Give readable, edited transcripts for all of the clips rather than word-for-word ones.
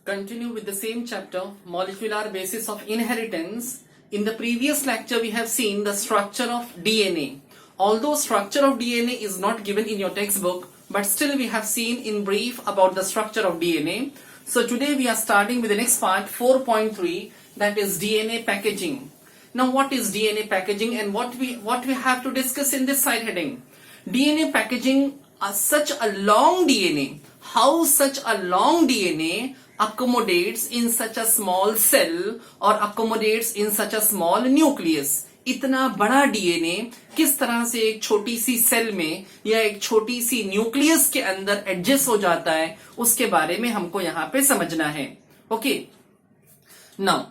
Continue with the same chapter, molecular basis of inheritance. In the previous lecture, we have seen the structure of DNA. Although structure of DNA is not given in your textbook, but still we have seen in brief about the structure of DNA. So today we are starting with the next part, 4.3, that is DNA packaging. Now what is DNA packaging and what we have to discuss in this side heading? DNA packaging, such a long DNA, how such a long DNA accommodates in such a small cell or accommodates in such a small nucleus. इतना बड़ा DNA किस तरह से एक छोटी सी cell में या एक छोटी सी न्यूक्लियस के अंदर एडजस्ट हो जाता है, उसके बारे में हमको यहां पे समझना है. Okay, now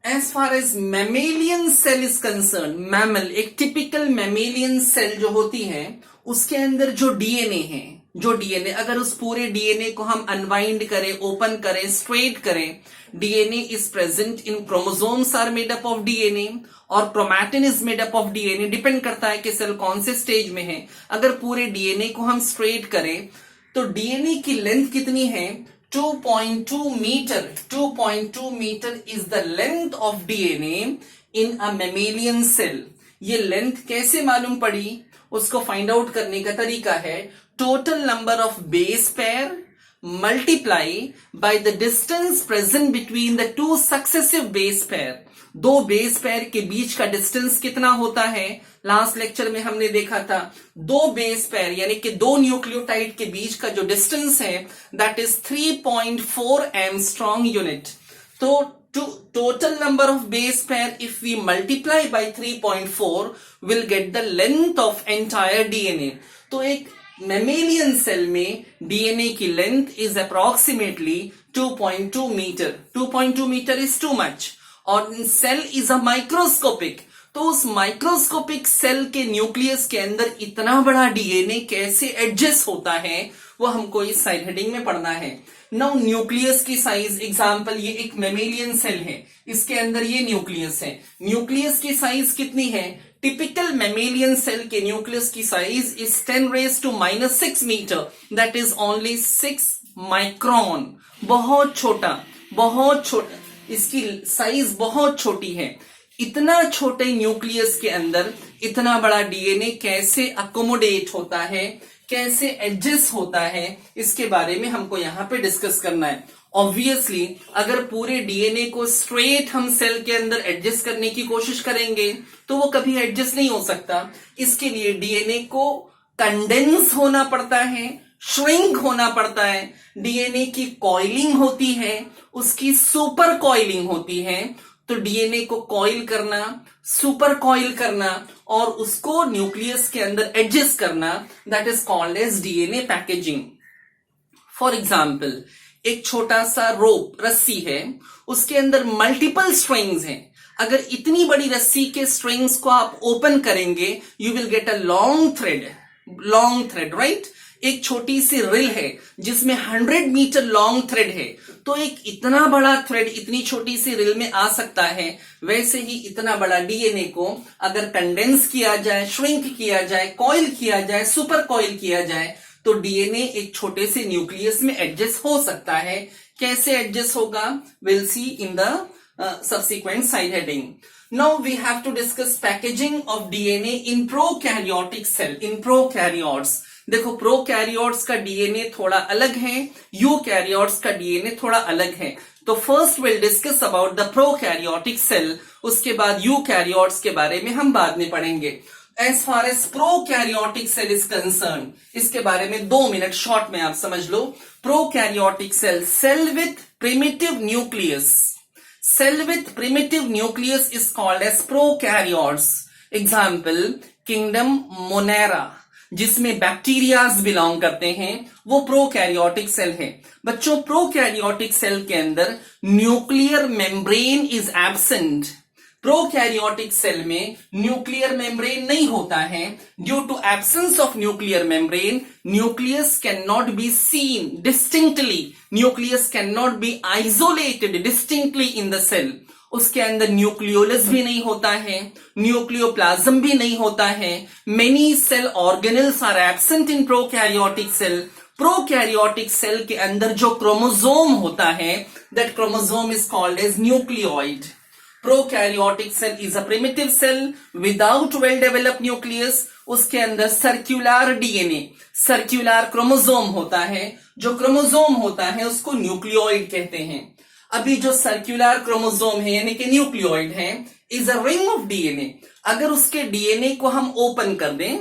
as far as mammalian cell is concern, mammal एक टिपिकल मैमेलियन सेल जो होती है उसके अंदर जो डीएनए है, जो डीएनए अगर उस पूरे डीएनए को हम अनवाइंड करें, ओपन करें, स्ट्रेट करें, DNA is present in chromosomes are made up of DNA और chromatin is made up of DNA. Depend करता है कि सेल कौन से स्टेज में है. अगर पूरे डीएनए को हम स्ट्रेट करें तो डीएनए की लेंथ कितनी है? 2.2 metre. 2.2 metre is the length of DNA in a mammalian cell. ये लेंथ कैसे मालूम पड़ी? उसको फाइंड आउट करने का तरीका है total number of base pair multiply by the distance present between the two successive base pair. दो बेस पेयर के बीच का डिस्टेंस कितना होता है? लास्ट लेक्चर में हमने देखा था दो बेस पेयर यानी कि दो न्यूक्लियोटाइड के बीच का जो डिस्टेंस है दैट इज 3.4 एंगस्ट्रॉम यूनिट. तो total number of base pair if we multiply by 3.4 will get the length of entire DNA. तो एक मैमेलियन सेल में डीएनए की length is approximately 2.2 metre. 2.2 metre is too much. और cell is a microscopic. तो उस microscopic cell के nucleus के अंदर इतना बड़ा डीएनए कैसे एडजस्ट होता है वो हमको इस साइड हेडिंग में पढ़ना है. नाउ न्यूक्लियस की साइज, एग्जांपल ये एक मैमेलियन सेल है, इसके अंदर ये न्यूक्लियस है. न्यूक्लियस की साइज कितनी है? टिपिकल मैमेलियन सेल के न्यूक्लियस की size is 10⁻⁻⁶ metre, that is only 6 micron. बहुत छोटा, बहुत छोटा, इसकी साइज बहुत छोटी है. इतना छोटे न्यूक्लियस के अंदर इतना बड़ा डीएनए कैसे अकोमोडेट होता है, कैसे एडजस्ट होता है, इसके बारे में हमको यहां पे डिस्कस करना है. ऑब्वियसली अगर पूरे डीएनए को स्ट्रेट हम सेल के अंदर एडजस्ट करने की कोशिश करेंगे तो वो कभी एडजस्ट नहीं हो सकता. इसके लिए डीएनए को कंडेंस होना पड़ता है, श्रिंक होना पड़ता है. डीएनए की कॉइलिंग होती है, उसकी सुपर कॉइलिंग होती है. तो डीएनए को कॉइल करना, सुपर कॉइल करना और उसको न्यूक्लियस के अंदर एडजस्ट करना, that is called as DNA packaging. For example एक छोटा सा रोप, रस्सी है, उसके अंदर मल्टीपल स्ट्रिंग्स हैं. अगर इतनी बड़ी रस्सी के स्ट्रिंग्स को आप ओपन करेंगे you will get a long thread, right? एक छोटी सी रिल है जिसमें 100 मीटर लॉन्ग थ्रेड है. तो एक इतना बड़ा थ्रेड इतनी छोटी सी रिल में आ सकता है. वैसे ही इतना बड़ा डीएनए को अगर कंडेंस किया जाए, श्रिंक किया जाए, कॉइल किया जाए, सुपर कॉइल किया जाए तो डीएनए एक छोटे से न्यूक्लियस में एडजस्ट हो सकता है. कैसे एडजस्ट होगा? Will see in the subsequent side heading. Now we have to discuss packaging of DNA in prokaryotic cell. In prokaryotes, देखो प्रोकैरियोट्स का डीएनए थोड़ा अलग है, यूकैरियोट्स का डीएनए थोड़ा अलग है. तो first will discuss about the prokaryotic cell, उसके बाद यूकैरियोट्स के बारे में हम बाद में पढ़ेंगे. As far as prokaryotic cell is concern, इसके बारे में 2 मिनट शॉर्ट में आप समझ लो. Prokaryotic cell, cell with primitive nucleus. Cell with primitive nucleus is called as prokaryotes. Example, kingdom Monera, जिसमें बैक्टीरियाज बिलोंग करते हैं, वो प्रोकैरियोटिक सेल है. बच्चों प्रोकैरियोटिक सेल के अंदर nuclear membrane is absent. Prokaryotic cell में न्यूक्लियर मेम्ब्रेन नहीं होता है. Due to absence of nuclear membrane, nucleus can not be seen distinctly, nucleus can not be isolated distinctly in the cell. उसके अंदर nucleolus भी नहीं होता है, न्यूक्लियोप्लाज्म भी नहीं होता है. Many cell organelles are absent in prokaryotic cell. Prokaryotic cell के अंदर जो क्रोमोसोम होता है, that chromosome is called as nucleoid. Prokaryotic cell is a primitive cell without well developed nucleus. उसके अंदर सर्कुलर डीएनए, सर्कुलर क्रोमोसोम होता है. जो क्रोमोसोम होता है उसको न्यूक्लियोइड कहते हैं. अभी जो सर्कुलर क्रोमोसोम है यानी कि न्यूक्लियोइड है, is a ring of DNA. अगर उसके डीएनए को हम ओपन कर दें,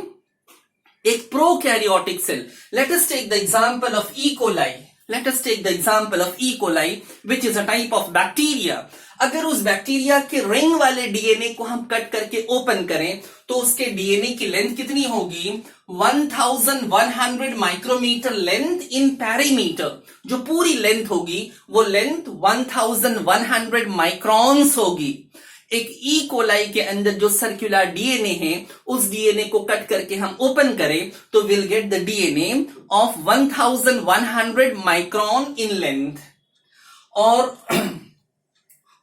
एक prokaryotic cell, let us take the example of E coli. Let us take the example of E coli which is a type of bacteria. अगर उस bacteria के रिंग वाले डीएनए को हम कट करके ओपन करें तो उसके डीएनए की लेंथ कितनी होगी? 1100 माइक्रोमीटर लेंथ इन पेरीमीटर. जो पूरी लेंथ होगी वो लेंथ 1100 माइक्रॉन्स होगी. एक ई कोलाई के अंदर जो सर्कुलर डीएनए है, उस डीएनए को कट करके हम ओपन करें तो will get the DNA of 1100 micron in length. और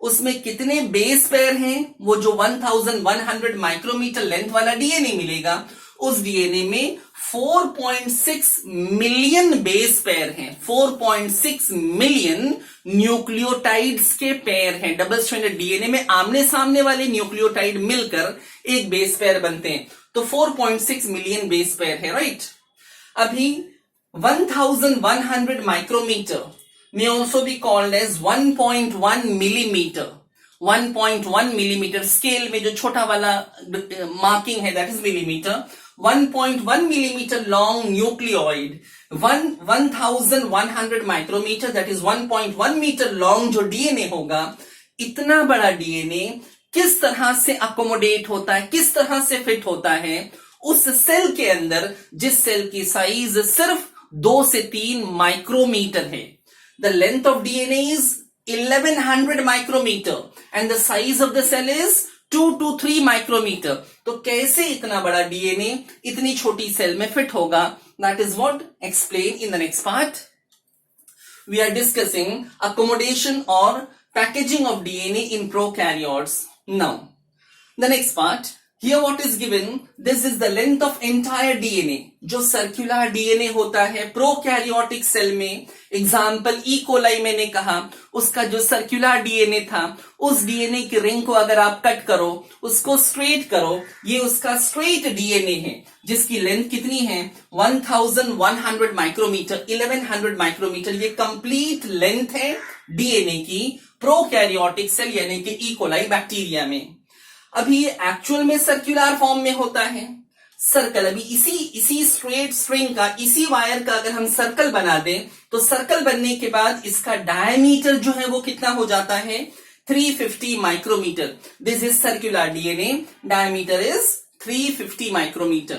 उसमें कितने बेस पेयर हैं? वो जो 1100 माइक्रोमीटर लेंथ वाला डीएनए मिलेगा, उस डीएनए में 4.6 मिलियन बेस पेयर हैं. 4.6 मिलियन न्यूक्लियोटाइड्स के पेयर हैं. डबल स्ट्रैंडेड डीएनए में आमने सामने वाले न्यूक्लियोटाइड मिलकर एक बेस पेयर बनते हैं. तो 4.6 मिलियन बेस पेयर है, राइट. अभी 1100 micrometre may also be called as 1.1 millimeter. 1.1 millimeter scale में जो छोटा वाला मार्किंग है, that is millimeter. 1.1 millimeter long nucleoid. 1100 micrometer, that is 1.1 meter long जो डीएनए होगा, इतना बड़ा डीएनए किस तरह से अकोमोडेट होता है, किस तरह से फिट होता है उस सेल के अंदर, जिस सेल की साइज सिर्फ 2 से 3 माइक्रोमीटर है. The length of DNA is 1100 micrometer and the size of the cell is 2 to 3 micrometer. तो कैसे इतना बड़ा डीएनए इतनी छोटी सेल में फिट होगा? That is what explained in the next part. We are discussing accommodation or packaging of DNA in prokaryotes. Now, the next part. Here what is given, this is the length of entire DNA. जो circular DNA होता है prokaryotic cell में, example E coli मैंने कहा, उसका जो circular DNA था, उस डीएनए की रिंग को अगर आप कट करो, उसको स्ट्रेट करो, ये उसका स्ट्रेट डीएनए है जिसकी लेंथ कितनी है? 1100 माइक्रोमीटर, 1100 माइक्रोमीटर. ये कंप्लीट लेंथ है डीएनए की प्रोकैरियोटिक सेल यानी कि ई कोलाई बैक्टीरिया में. अभी ये एक्चुअल में सर्कुलर फॉर्म में होता है, सर्कल. अभी इसी स्ट्रेट स्ट्रिंग का, इसी वायर का अगर हम सर्कल बना दें तो सर्कल बनने के बाद इसका डायमीटर जो है वो कितना हो जाता है? 350 micrometre. This is circular DNA, diameter is 350 micrometre.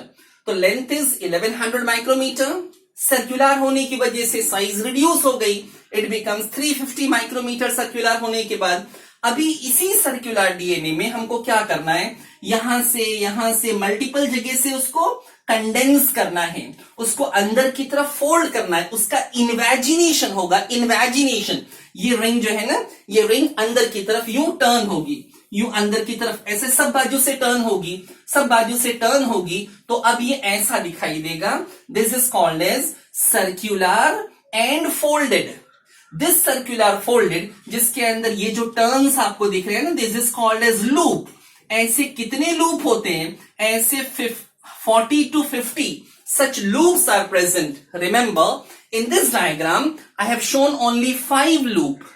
तो लेंथ इज 1100 माइक्रोमीटर. सर्कुलर होने की वजह से साइज रिड्यूस हो गई, इट बिकम्स 350 माइक्रोमीटर सर्कुलर होने के बाद. अभी इसी सर्कुलर डीएनए में हमको क्या करना है? यहां से मल्टीपल जगह से उसको कंडेंस करना है, उसको अंदर की तरफ फोल्ड करना है, उसका इन्वेजिनेशन होगा. इन्वेजिनेशन, ये रिंग जो है ना, ये रिंग अंदर की तरफ यूं टर्न होगी, यूं अंदर की तरफ ऐसे सब बाजू से टर्न होगी, सब बाजू से टर्न होगी. तो अब ये ऐसा दिखाई देगा. This is called as circular and folded. This circular folded, जिसके अंदर ये जो टर्न्स आपको दिख रहे हैं ना, this is called as loop. ऐसे कितने लूप होते हैं? ऐसे 40 to 50 such loops are present. Remember, in this diagram, I have shown only 5 loop.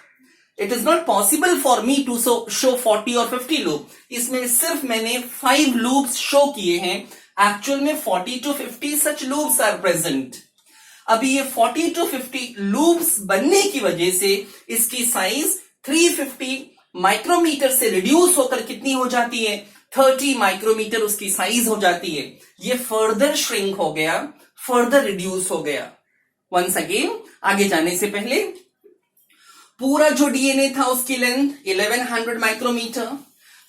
It is not possible for me to show 40 or 50 loop. इसमें सिर्फ मैंने 5 loops show किए हैं. Actual में 40 to 50 such loops are present. अभी ये 40 to 50 loops बनने की वजह से इसकी साइज 350 माइक्रोमीटर से रिड्यूस होकर कितनी हो जाती है? 30 माइक्रोमीटर उसकी साइज हो जाती है. ये फर्दर श्रिंक हो गया, फर्दर रिड्यूस हो गया. वंस अगेन, आगे जाने से पहले पूरा जो डीएनए था उसकी लेंथ 1100 माइक्रोमीटर.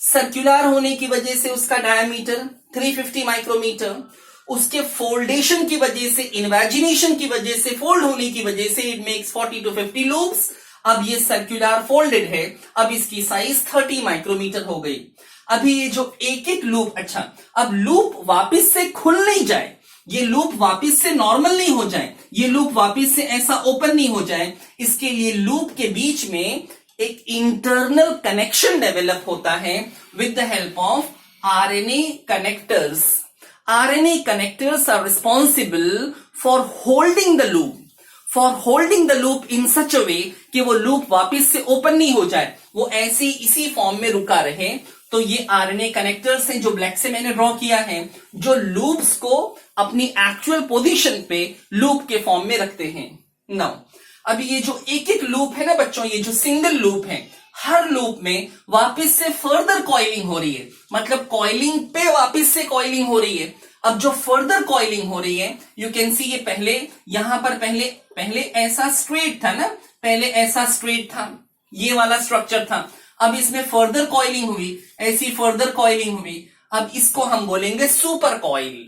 सर्कुलर होने की वजह से उसका डायमीटर 350 माइक्रोमीटर. उसके फोल्डेशन की वजह से, इन्वेजिनेशन की वजह से, फोल्ड होने की वजह से इट मेक्स 40 to 50 लूप्स. अब ये सर्कुलर फोल्डेड है, अब इसकी साइज 30 माइक्रोमीटर हो गई. अभी ये जो एक एक लूप, अच्छा अब लूप वापस से खुल नहीं जाए, ये लूप वापस से नॉर्मल नहीं हो जाए, ये लूप वापस से ऐसा ओपन नहीं हो जाए, इसके लिए लूप के बीच में एक इंटरनल कनेक्शन डेवलप होता है with the help of RNA connectors. RNA connectors are responsible for holding the loop, for holding the loop in such a way कि वो लूप वापस से ओपन नहीं हो जाए, वो ऐसे इसी फॉर्म में रुका रहे. तो ये आरएनए कनेक्टर्स हैं जो ब्लैक से मैंने ड्रॉ किया है, जो लूप्स को अपनी एक्चुअल पोजीशन पे लूप के फॉर्म में रखते हैं. नाउ अभी ये जो एक एक लूप है ना बच्चों, ये जो सिंगल लूप है, हर लूप में वापस से फर्दर कॉइलिंग हो रही है, मतलब कॉइलिंग पे वापस से कॉइलिंग हो रही है. अब जो फर्दर कॉइलिंग हो रही है, यू कैन सी, ये पहले यहां पर पहले ऐसा स्ट्रेट था ना, पहले ऐसा स्ट्रेट था, ये वाला स्ट्रक्चर था. अब इसमें फर्दर कॉइलिंग हुई, ऐसी फर्दर कॉइलिंग हुई. अब इसको हम बोलेंगे super coil.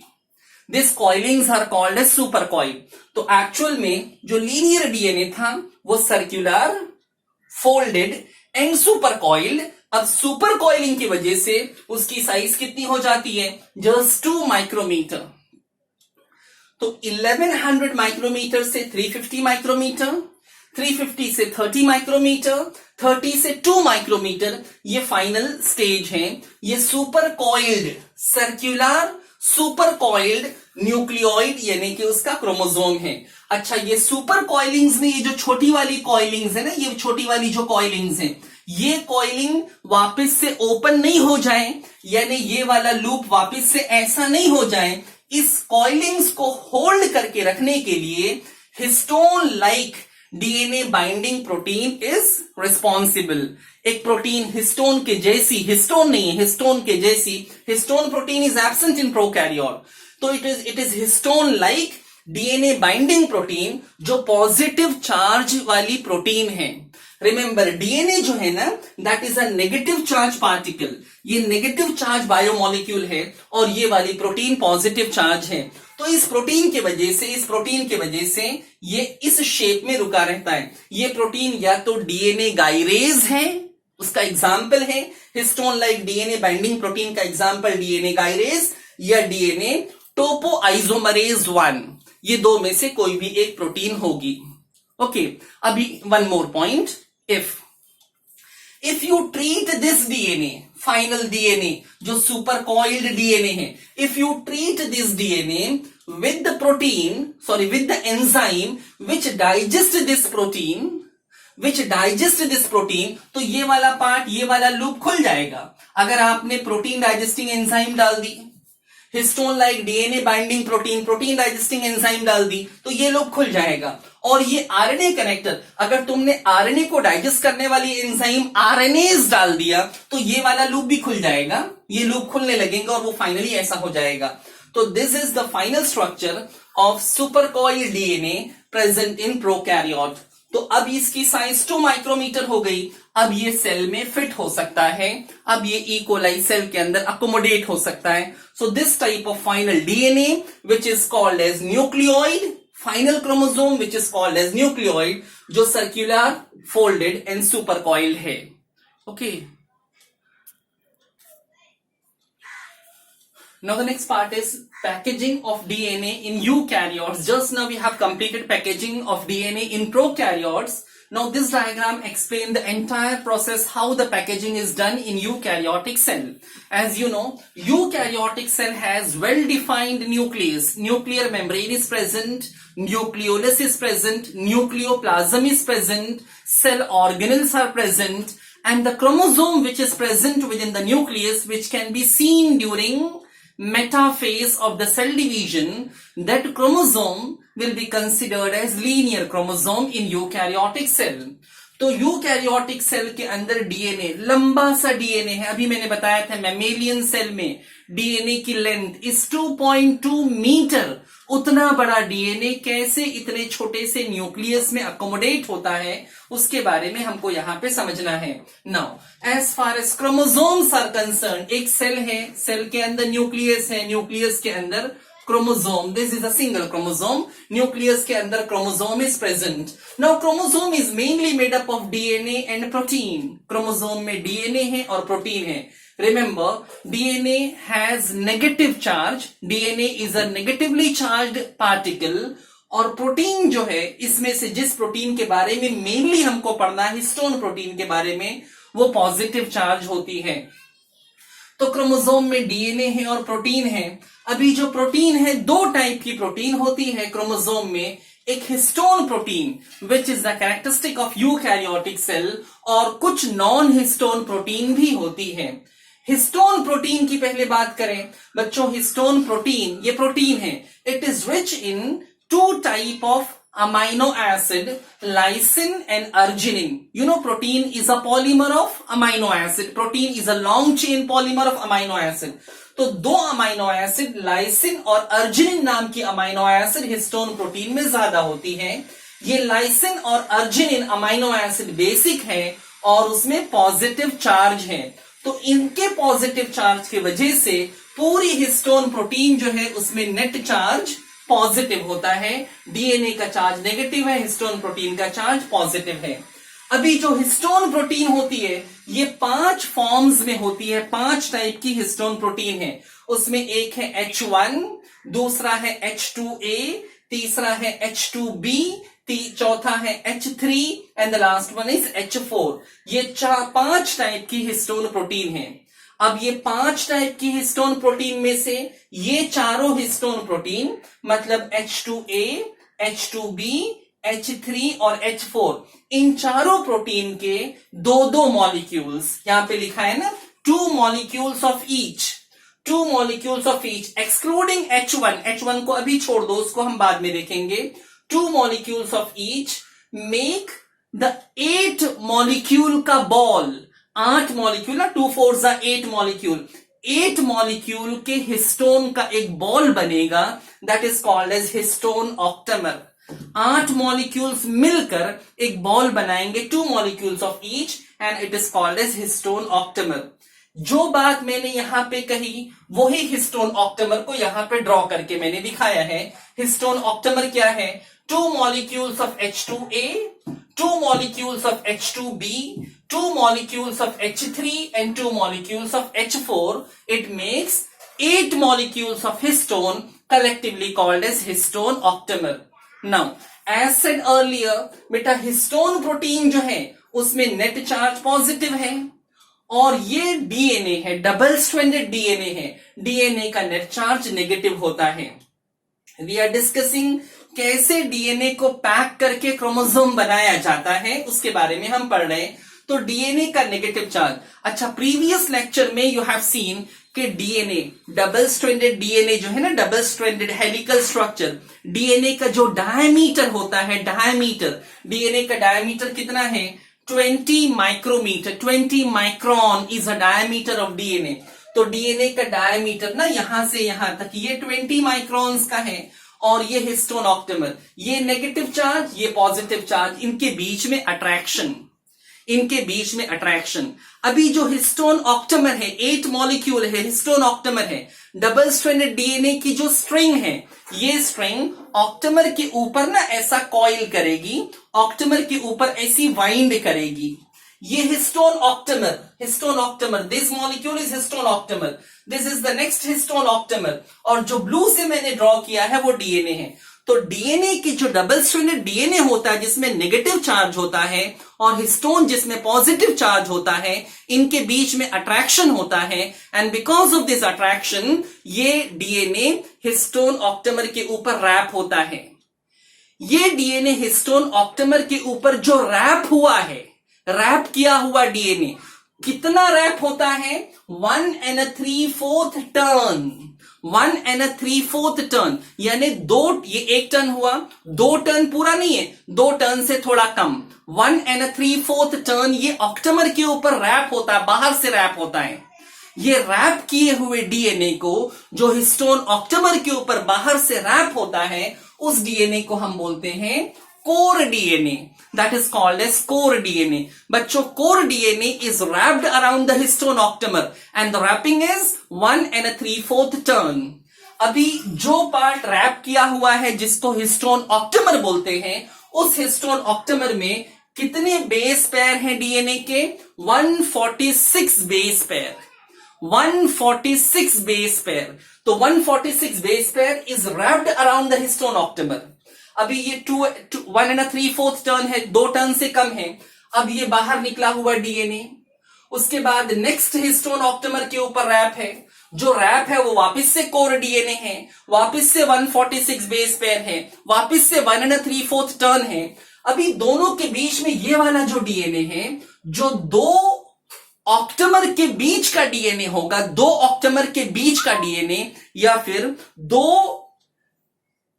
This coilings are called as super coil. तो एक्चुअल में जो लीनियर डीएनए था वो circular, folded and super coiled. अब सुपर कॉइलिंग की वजह से उसकी साइज कितनी हो जाती है, जस्ट 2 माइक्रोमीटर. तो 1100 माइक्रोमीटर से 350 माइक्रोमीटर, 350 से 30 माइक्रोमीटर, 30 से 2 माइक्रोमीटर, ये फाइनल स्टेज है. ये super coiled, circular super coiled nucleoid यानी कि उसका क्रोमोसोम है. अच्छा, ये सुपर कॉइलिंग्स में ये जो छोटी वाली कॉइलिंग्स है ना, ये छोटी वाली जो कॉइलिंग्स है, ये कॉइलिंग वापस से ओपन नहीं हो जाए, यानी ये वाला लूप वापस से ऐसा नहीं हो जाए, इस कॉइलिंग्स को होल्ड करके रखने के लिए histone like DNA binding protein is responsible. एक प्रोटीन हिस्टोन के जैसी, हिस्टोन नहीं है, हिस्टोन के जैसी, histone protein is absent in prokaryote. तो it is histone like DNA binding protein, जो पॉजिटिव चार्ज वाली प्रोटीन है. रिमेंबर, डीएनए जो है ना, that is a negative charge particle. ये नेगेटिव चार्ज बायोमोलिक्यूल है और ये वाली प्रोटीन पॉजिटिव चार्ज है. तो इस प्रोटीन की वजह से ये इस शेप में रुका रहता है. ये प्रोटीन या तो डीएनए गाइरेज है, उसका एग्जाम्पल है histone like DNA binding protein का एग्जाम्पल डीएनए गाइरेज, या डीएनए टोपोआइसोमरेज 1. ये दो में से कोई भी एक प्रोटीन होगी. ओके, अभी one more point. If you treat this DNA, final DNA जो सुपर कॉइल्ड डीएनए है, if you treat this DNA with the protein, sorry with the enzyme which digest this protein, तो ये वाला part, ये वाला loop खुल जाएगा. अगर आपने प्रोटीन डाइजेस्टिंग एंजाइम डाल दी, histone like DNA binding protein digesting enzyme डाल दी, तो ये लूप खुल जाएगा. और ये आरएनए कनेक्टर, अगर तुमने आरएनए को डाइजेस्ट करने वाली एंजाइम आरएनएज डाल दिया, तो ये वाला लूप भी खुल जाएगा, ये लूप खुलने लगेंगे और वो फाइनली ऐसा हो जाएगा. तो this is the final structure of super coiled DNA present in prokaryote. तो अब इसकी साइज 2 माइक्रोमीटर हो गई. अब ये सेल में फिट हो सकता है, अब ये ई कोलाई सेल के अंदर अकोमोडेट हो सकता है. So this type of final DNA which is called as nucleoid, final chromosome which is called as nucleoid, जो circular, folded and super coiled है. Okay, now the next part is packaging of DNA in eukaryotes. Just now we have completed packaging of DNA in prokaryotes. Now this diagram explains the entire process how the packaging is done in eukaryotic cell. As you know, eukaryotic cell has well defined nucleus, nuclear membrane is present, nucleolus is present, nucleoplasm is present, cell organelles are present, and the chromosome which is present within the nucleus, which can be seen during metaphase of the cell division, that chromosome will be considered as linear chromosome in eukaryotic cell. तो eukaryotic cell के अंदर DNA, लंबा सा DNA है. अभी मैंने बताया था मैमेलियन सेल में डीएनए की लेंथ इज 2.2 मीटर. उतना बड़ा डीएनए कैसे इतने छोटे से न्यूक्लियस में अकोमोडेट होता है, उसके बारे में हमको यहां पे समझना है. Now as far as chromosomes are concerned, एक सेल है, सेल के अंदर न्यूक्लियस है, न्यूक्लियस के अंदर chromosome, this is a single chromosome, nucleus के अंदर chromosome is present. Now chromosome is mainly made up of DNA and protein. Chromosome में डीएनए है और प्रोटीन है. Remember, DNA has negative charge, DNA is a negatively charged particle, और protein जो है, इसमें से जिस प्रोटीन के बारे में मेनली हमको पढ़ना है, हिस्टोन प्रोटीन के बारे में, वो पॉजिटिव चार्ज होती है. तो क्रोमोसोम में डीएनए है और प्रोटीन है. अभी जो प्रोटीन है, दो टाइप की प्रोटीन होती है क्रोमोसोम में. एक histone protein which is the characteristic of eukaryotic cell, और कुछ नॉन हिस्टोन प्रोटीन भी होती है. हिस्टोन प्रोटीन की पहले बात करें बच्चों. हिस्टोन प्रोटीन, ये प्रोटीन है. It is rich in two type of amino acid, lysine and arginine. You know, protein is a polymer of amino acid. Protein is a long chain polymer of amino acid. तो दो amino acid, lysine और arginine नाम की amino acid histone protein में ज्यादा होती है. ये लाइसिन और अर्जिनिन अमाइनो एसिड बेसिक है और उसमें पॉजिटिव चार्ज है. तो इनके पॉजिटिव चार्ज की वजह से पूरी हिस्टोन प्रोटीन जो है उसमें नेट चार्ज पॉजिटिव होता है. डीएनए का चार्ज नेगेटिव है, हिस्टोन प्रोटीन का चार्ज पॉजिटिव है. अभी जो हिस्टोन प्रोटीन होती है, ये 5 फॉर्म्स में होती है. 5 टाइप की हिस्टोन प्रोटीन है. उसमें एक है H1, दूसरा है H2A, तीसरा है H2B, चौथा है H3 and the last one is H4. ये 5 टाइप की हिस्टोन प्रोटीन है. अब ये 5 टाइप की हिस्टोन प्रोटीन में से ये चारों हिस्टोन प्रोटीन, मतलब H2A, H2B, H3 और H4, इन चारों प्रोटीन के दो मॉलिक्यूल्स, यहां पे लिखा है ना, 2 molecules of each, 2 molecules of each, excluding H1. H1 को अभी छोड़ दो, उसको हम बाद में देखेंगे. 2 molecules of each make the 8 molecule का बॉल. 8 मॉलिक्यूल ना, 2 4 8 मॉलिक्यूल, 8 मॉलिक्यूल के हिस्टोन का एक बॉल बनेगा. That is called as histone octamer. 8 molecules मिलकर एक बॉल बनाएंगे, 2 molecules of each, and it is called as histone octamer. जो बात मैंने यहां पे कही, वही हिस्टोन ऑक्टेमर को यहां पे ड्रॉ करके मैंने दिखाया है. हिस्टोन ऑक्टेमर क्या है? 2 molecules of H2A, 2 molecules of H2B, 2 molecules of H3 and 2 molecules of H4. It makes 8 molecules of histone, collectively called as histone octamer. Now, as said earlier, बेटा हिस्टोन प्रोटीन जो है उसमें net charge positive है, और ये DNA है, double stranded DNA है. DNA का नेट चार्ज नेगेटिव होता है. वी आर डिस्कसिंग कैसे डीएनए को पैक करके क्रोमोसोम बनाया जाता है, उसके बारे में हम पढ़ रहे हैं. तो डीएनए का नेगेटिव चार्ज, अच्छा, प्रीवियस लेक्चर में यू हैव सीन कि डीएनए, डबल स्ट्रैंडेड डीएनए जो है ना, double stranded helical structure, DNA का जो डायमीटर होता है, डायमीटर, डीएनए का डायमीटर कितना है? 20 micrometre. 20 micron is a diameter of DNA. तो डीएनए का डायमीटर ना, यहां से यहां तक ये 20 माइक्रोन्स का है. और ये हिस्टोन ऑक्टेमर, ये नेगेटिव चार्ज, ये पॉजिटिव चार्ज, इनके बीच में अट्रैक्शन, इनके बीच में अट्रैक्शन. अभी जो हिस्टोन ऑक्टेमर है, 8 मॉलिक्यूल है, हिस्टोन ऑक्टेमर है, डबल स्ट्रैंडेड डीएनए की जो स्ट्रिंग है, ये स्ट्रिंग ऑक्टेमर के ऊपर ना ऐसा कॉइल करेगी, ऑक्टेमर के ऊपर ऐसी वाइंड करेगी. ये histone octamer, this molecule is histone octamer, this is the next histone octamer, और जो ब्लू से मैंने ड्रॉ किया है वो डीएनए है. तो डीएनए की जो डबल स्ट्रैंडेड डीएनए होता है जिसमें नेगेटिव चार्ज होता है, और हिस्टोन जिसमें पॉजिटिव चार्ज होता है, इनके बीच में अट्रैक्शन होता है. And because of this attraction ये डीएनए हिस्टोन ऑक्टेमर के ऊपर रैप होता है. ये डीएनए हिस्टोन ऑक्टेमर के ऊपर जो रैप हुआ है, रैप किया हुआ डीएनए कितना रैप होता है? 1 3/4 टर्न. 1 3/4 टर्न, यानी 2, ये 1 टर्न हुआ, 2 टर्न पूरा नहीं है, 2 टर्न से थोड़ा कम. 1 3/4 टर्न ये ऑक्टेमर के ऊपर रैप होता है, बाहर से रैप होता है. ये रैप किए हुए डीएनए को, जो हिस्टोन ऑक्टेमर के ऊपर बाहर से रैप होता है, उस डीएनए को हम बोलते हैं core DNA. That is called as core DNA. बच्चों, core DNA is wrapped around the histone octamer and the wrapping is 1 3/4 turn. अभी जो पार्ट रैप किया हुआ है जिसको हिस्टोन ऑक्टेमर बोलते हैं, उस हिस्टोन ऑक्टेमर में कितने बेस पेयर हैं डीएनए के? 146 बेस पेयर, 146 बेस पेयर। तो 146 base pair is wrapped around the histone octamer. अभी ये 1 3/4 टर्न है, 2 टर्न से कम है। अब ये बाहर निकला हुआ डीएनए, उसके बाद नेक्स्ट हिस्टोन ऑक्टेमर के ऊपर रैप है। जो रैप है वो वापस से कोर डीएनए है, वापस से 146 बेस पेयर है, वापस से 1 3/4 टर्न है। अभी दोनों के बीच में ये वाला जो डीएनए है, जो 2 ऑक्टेमर के बीच का डीएनए होगा, 2 ऑक्टेमर के बीच का डीएनए या फिर 2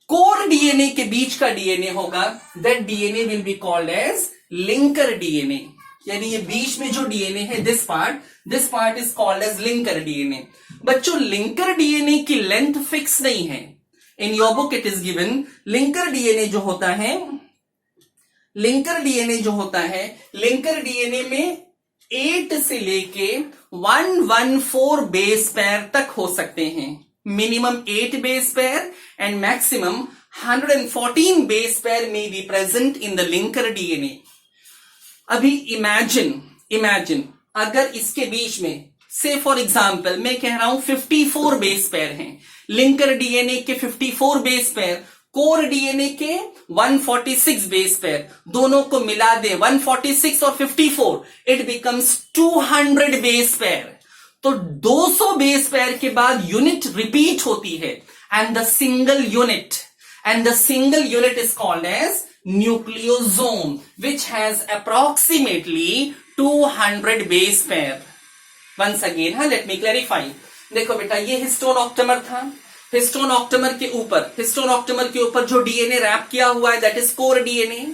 कोर डीएनए के बीच का डीएनए होगा, that DNA will be called as linker DNA. यानी ये बीच में जो डीएनए है, this part is called as linker DNA. बच्चों, लिंकर डीएनए की लेंथ फिक्स नहीं है। In your book it is given linker DNA जो होता है, लिंकर डीएनए में 8 से लेके 114 बेस पेयर तक हो सकते हैं। Minimum 8 base pair and maximum 114 base pair may be present in the linker DNA. अभी इमेजिन अगर इसके बीच में से फॉर एग्जाम्पल मैं कह रहा हूं 54 बेस पेयर हैं, लिंकर डीएनए के 54 बेस पेयर, कोर डीएनए के 146 बेस पेयर, दोनों को मिला दे 146 और 54, इट बिकम्स 200 बेस पेयर। तो 200 बेस पेयर के बाद यूनिट रिपीट होती है and the single unit is called as nucleosome which has approximately 200 base pair. Once again, let me clarify. देखो बेटा, ये हिस्टोन ऑक्टेमर था। हिस्टोन ऑक्टेमर के ऊपर जो डीएनए रैप किया हुआ है, that is core DNA.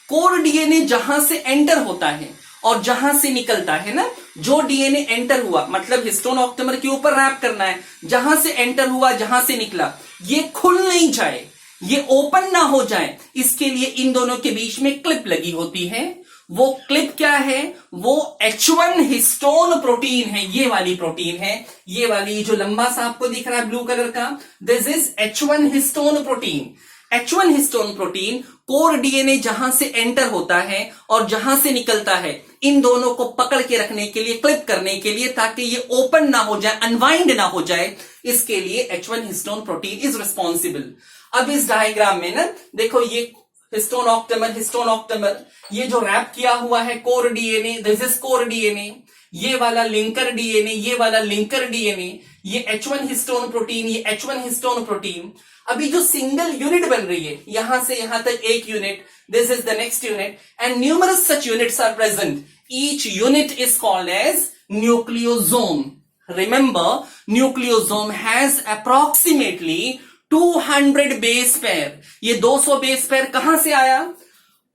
Core DNA जहां से एंटर होता है और जहां से निकलता है ना, जो डीएनए एंटर हुआ, मतलब हिस्टोन ऑक्टेमर के ऊपर रैप करना है, जहां से एंटर हुआ, जहां से निकला, ये खुल नहीं जाए, ये ओपन ना हो जाए, इसके लिए इन दोनों के बीच में क्लिप लगी होती है। वो क्लिप क्या है? वो H1 हिस्टोन प्रोटीन है। ये वाली प्रोटीन है, ये वाली जो लंबा सा आपको दिख रहा है ब्लू कलर का, this is H1 histone protein. H1 histone protein core DNA जहां से एंटर होता है और जहां से निकलता है, इन दोनों को पकड़ के रखने के लिए, क्लिप करने के लिए, ताकि ये ओपन ना हो जाए, अनवाइंड ना हो जाए, इसके लिए H1 histone protein is responsible. अब इस डायग्राम में ना देखो, ये हिस्टोन ऑक्टेमर, ये जो रैप किया हुआ है core DNA, this is core DNA, ये वाला लिंकर डीएनए, ये वाला लिंकर डीएनए, ये H1 हिस्टोन प्रोटीन, ये H1 हिस्टोन प्रोटीन। अभी जो सिंगल यूनिट बन रही है, यहां से यहां तक एक unit, this is the next unit and numerous such units are present. Each unit is called as nucleosome. Remember, nucleosome has approximately 200 base pair. ये 200 बेस पेयर कहां से आया?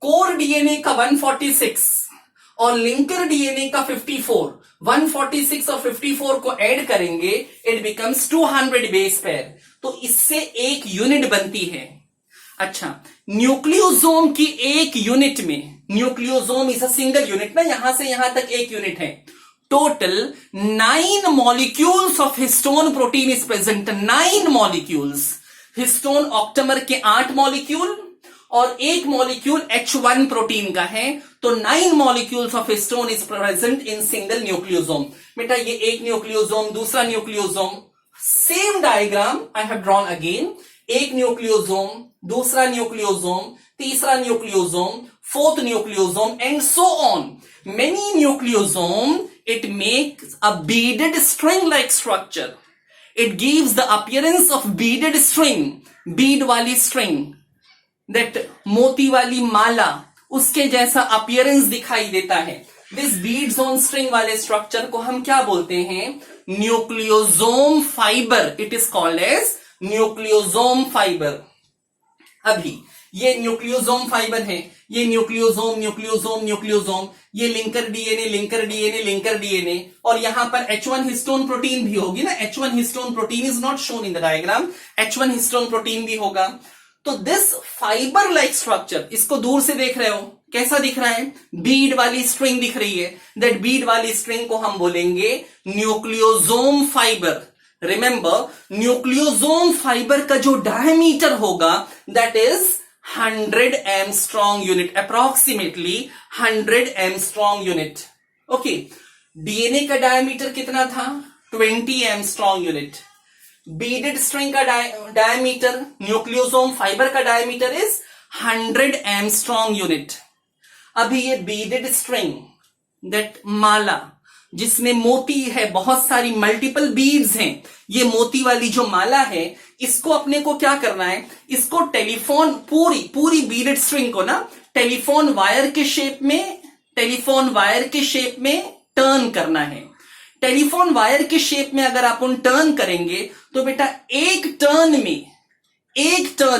कोर डीएनए का 146 और लिंकर डीएनए का 54। 146 और 54 को ऐड करेंगे, इट बिकम्स 200 बेस पेयर। तो इससे एक यूनिट बनती है। अच्छा, न्यूक्लियोसोम की एक यूनिट में, nucleosome is a single unit ना, यहां से यहां तक एक यूनिट है। Total 9 molecules of histone protein is present. 9 molecules. Histone octamer के 8 मॉलिक्यूल और एक मॉलिक्यूल H1 प्रोटीन का है, तो 9 molecules of histone is present in single nucleosome. बेटा, ये एक न्यूक्लियोसोम, दूसरा nucleosome, same diagram I have drawn again. एक न्यूक्लियोसोम, दूसरा न्यूक्लियोसोम, तीसरा nucleosome, fourth nucleosome and so on. Many nucleosome, it makes a beaded string-like structure. It gives the appearance of beaded string, bead वाली string, that मोती वाली माला, उसके जैसा appearance दिखाई देता है। This beads on string वाले structure को हम क्या बोलते हैं? Nucleosome fiber. It is called as nucleosome fiber. अभी ये न्यूक्लियोसोम फाइबर है, ये न्यूक्लियोसोम, ये लिंकर डीएनए, और यहां पर H1 हिस्टोन प्रोटीन भी होगी ना। H1 histone protein is not shown in the diagram, H1 histone protein भी होगा। तो दिस फाइबर लाइक स्ट्रक्चर, इसको दूर से देख रहे हो, कैसा दिख रहा है? बीड वाली स्ट्रिंग दिख रही है। दैट बीड वाली स्ट्रिंग को हम बोलेंगे nucleosome fibre. Remember, nucleosome fibre का जो डायमीटर होगा that is 100 angstrom unit, approximately 100 angstrom unit. Okay, DNA का डायमीटर कितना था? 20 एंगस्ट्रॉम यूनिट. बीडेड स्ट्रिंग का डायमीटर, न्यूक्लियोसोम फाइबर का डायमीटर इज 100 एंगस्ट्रॉम यूनिट. अभी ये बीडेड स्ट्रिंग, दैट माला जिसमें मोती है, बहुत सारी मल्टीपल बीड्स हैं, ये मोती वाली जो माला है, इसको अपने को क्या करना है? इसको टेलीफोन, पूरी बीडेड स्ट्रिंग को ना टेलीफोन वायर के शेप में टर्न करना है. टेलीफोन वायर के शेप में अगर आप उन टर्न करेंगे तो बेटा एक टर्न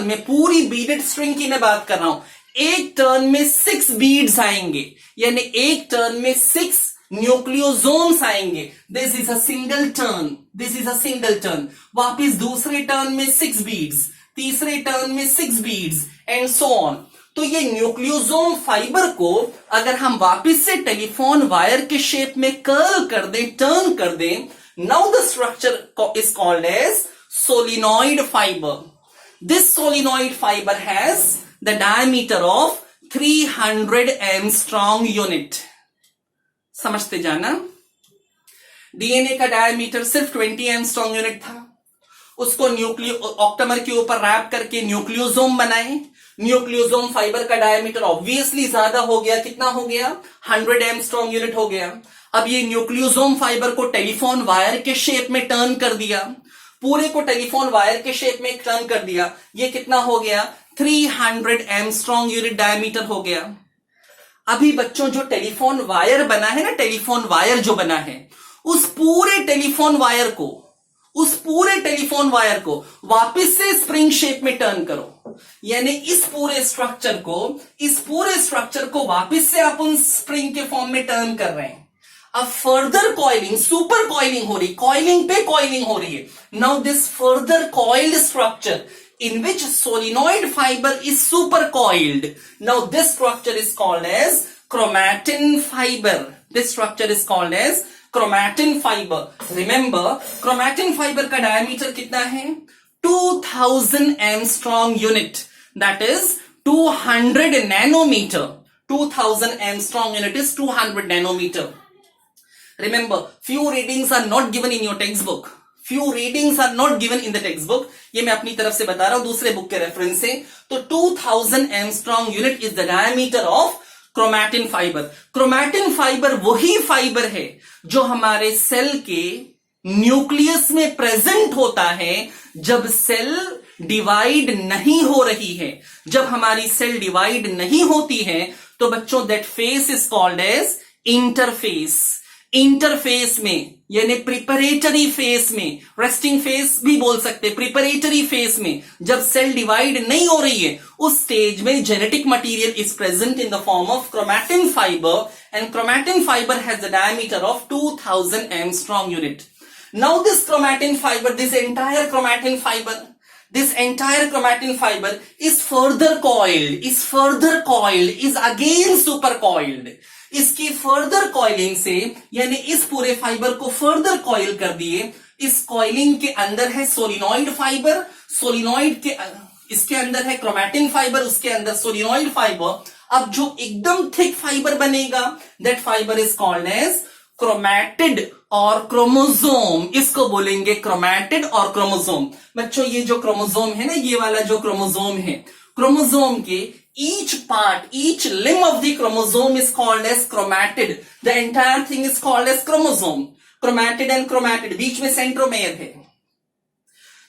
में पूरी बीडेड स्ट्रिंग की मैं बात कर रहा हूं, एक टर्न में 6 बीड्स आएंगे, यानी एक टर्न में 6 न्यूक्लियोसोम्स आएंगे. This is a single turn. वापिस दूसरे टर्न में 6 बीड्स, तीसरे टर्न में 6 बीड्स एंड सो ऑन. तो ये न्यूक्लियोसोम फाइबर को अगर हम वापिस से टेलीफोन वायर के शेप में कर्ल कर दें, टर्न कर दें, now the structure is called as solenoid fibre. This solenoid fibre has the diameter of 300 angstrom unit. समझते जाना. डीएनए का डायमीटर सिर्फ 20 एंगस्ट्रॉम यूनिट था. उसको ऑक्टामर के ऊपर रैप करके न्यूक्लियोसोम बनाए. न्यूक्लियोसोम फाइबर का डायमीटर ऑब्वियसली ज्यादा हो गया. कितना हो गया? 100 एंगस्ट्रॉम यूनिट हो गया. अब ये न्यूक्लियोसोम फाइबर को टेलीफोन वायर के शेप में टर्न कर दिया, पूरे को टेलीफोन वायर के शेप में टर्न कर दिया. ये कितना हो गया? 300 एंगस्ट्रॉम यूनिट डायमीटर हो गया. अभी बच्चों जो टेलीफोन वायर बना है ना, टेलीफोन वायर जो बना है, उस पूरे टेलीफोन वायर को वापस से स्प्रिंग शेप में टर्न करो. यानी इस पूरे स्ट्रक्चर को वापस से आप उन स्प्रिंग के फॉर्म में टर्न कर रहे हैं. अब फर्दर कॉइलिंग, सुपर कॉइलिंग हो रही, कॉइलिंग पे कॉइलिंग हो रही है. Now this further coiled structure in which solenoid fiber is supercoiled. Now this structure is called as chromatin fiber. This structure is called as chromatin fiber. Remember, chromatin fiber का diameter कितना है? 2000 angstrom unit. That is 200 nanometer. 2000 angstrom unit is 200 nanometer. Remember, few readings are not given in your textbook. ये मैं अपनी तरफ से बता रहा हूं दूसरे बुक के रेफरेंस से. तो 2000 angstrom unit is the diameter of chromatin fibre. Chromatin fibre वही फाइबर है जो हमारे सेल के न्यूक्लियस में प्रेजेंट होता है जब सेल डिवाइड नहीं हो रही है. जब हमारी सेल डिवाइड नहीं होती है तो बच्चों that phase is called as interphase. Interphase में यानी प्रिपरेटरी फेस में, रेस्टिंग फेस भी बोल सकते, प्रिपरेटरी फेस में जब सेल डिवाइड नहीं हो रही है, उस स्टेज में genetic material is present in the form of chromatin fibre and chromatin fibre has the diameter of 2000 angstrom unit. Now this chromatin fibre, this entire chromatin fibre is further coiled, is again super coiled. इसकी further coiling से, यानी इस पूरे fibre को further coil कर दिए. इस coiling के अंदर है सोलिनॉइड फाइबर, इसके अंदर है क्रोमैटिन फाइबर, उसके अंदर सोलिनॉइड फाइबर. अब जो एकदम थिक फाइबर बनेगा that fibre is called as chromatid और क्रोमोसोम. इसको बोलेंगे क्रोमैटिड और क्रोमोसोम. बच्चों ये जो क्रोमोसोम है ना, ये वाला जो क्रोमोसोम है, क्रोमोसोम के each limb of the chromosome is called as chromatid. The entire thing is called as chromosome. Chromatid and chromatid, बीच में सेंट्रोमेयर है.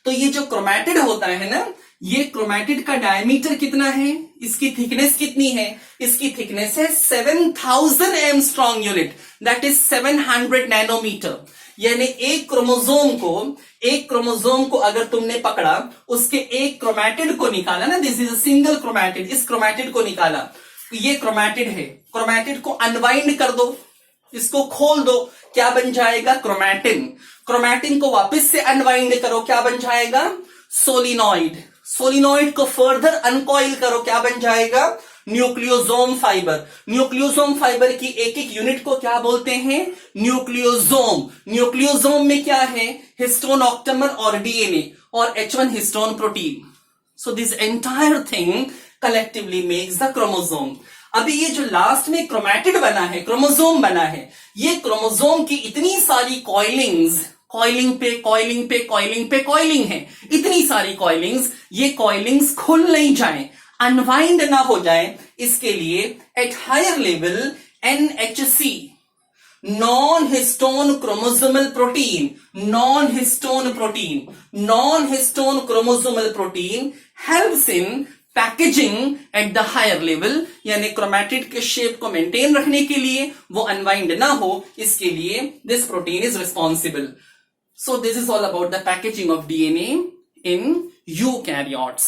तो ये जो क्रोमैटिड होता है ना, ये क्रोमैटिड का डायमीटर कितना है, इसकी थिकनेस कितनी है? इसकी थिकनेस है 7000 angstrom unit, that is 700 nanometre. यानी एक क्रोमोसोम को अगर तुमने पकड़ा, उसके एक क्रोमैटिड को निकाला ना, this is a single chromatid, इस क्रोमैटिड को निकाला, ये क्रोमैटिड है. क्रोमैटिड को अनवाइंड कर दो, इसको खोल दो, क्या बन जाएगा? क्रोमैटिन. क्रोमैटिन को वापस से अनवाइंड करो, क्या बन जाएगा? सोलिनॉइड. सोलिनॉइड को फर्दर अनकॉइल करो, क्या बन जाएगा? Nucleosome fibre. न्यूक्लियोसोम फाइबर की एक एक यूनिट को क्या बोलते हैं? न्यूक्लियोसोम। न्यूक्लियोसोम में क्या है? हिस्टोन ऑक्टेमर और डीएनए और H1 histone protein. So this entire thing collectively makes the chromosome. अभी ये जो लास्ट में क्रोमैटिड बना है, क्रोमोसोम बना है, ये क्रोमोसोम की इतनी सारी कॉइलिंग्स, कॉइलिंग पे कॉइलिंग पे कॉइलिंग पे कॉइलिंग है, इतनी सारी कॉइलिंग्स, ये कॉइलिंग्स खुल नहीं जाए, अनवाइंड ना हो जाए, इसके लिए at higher level NHC, non histone chromosomal protein, non histone protein, non histone chromosomal protein helps in packaging at the higher level, यानी क्रोमैटिड के शेप को मेंटेन रखने के लिए, वो अनवाइंड ना हो, इसके लिए this protein is responsible. So this is all about the packaging of DNA in eukaryotes.